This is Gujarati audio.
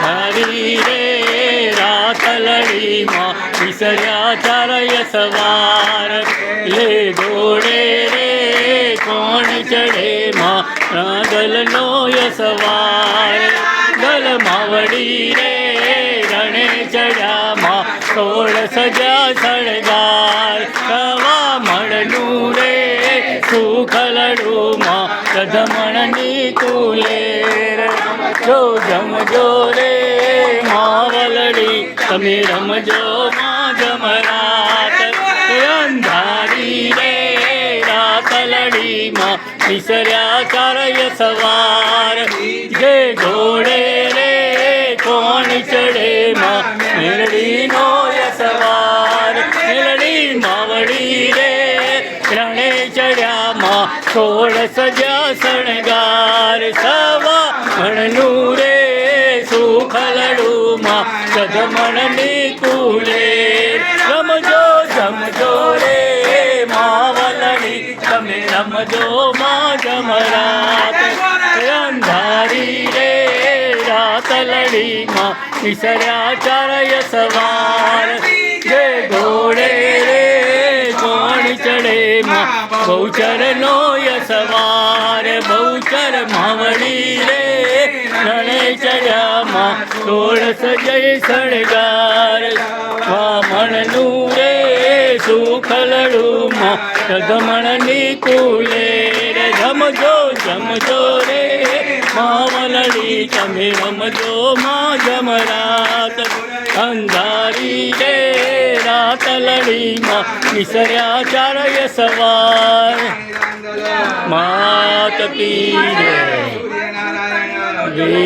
હરી રે રાતલડીમાં વિસર્યા ચારય સવાર લે ઘોડે રે કોણ ચડે માં ગલનો સવાર ગલ માવડી રે રણે ચડ્યા માં સોળ સજા સળગાર કવા મળનું રે સુખલડું માં રધમણની કુલેર જો જમજો રે માવલડી તમે રમજો માં જમરાત અંધારી રે રાતલડીમાં વિસર્યા ચારય સવાર જે ઘોડે રે કોણ ચડે માં મેલડીનો સવાર મેલડી માવડી રે રણે ચડ્યા માં સોળ સજા શણગાર સવા ભણનું રે સુખલડું માં સદમણની કુલેર રમજો જમજો રે માવલડી તમે રમજો માં જમરાત અંધારી રે રાતલડીમાં વિસર્યા ચારય સવાર જે ઘોડે રે કોણ ચડે માં બહુચરનો સવાર બહુચર માવડી રે રણે ચડ્યા માં સોળસ જય શણગાર વામણનું રે સુખલડું માં રધમણની કુલેર જમજો જમજો રે માવલડી તમે રમજો માં જમરાત અંધારી રે રાતલડીમાં વિસર્યા ચારય સવાર માત કી જય.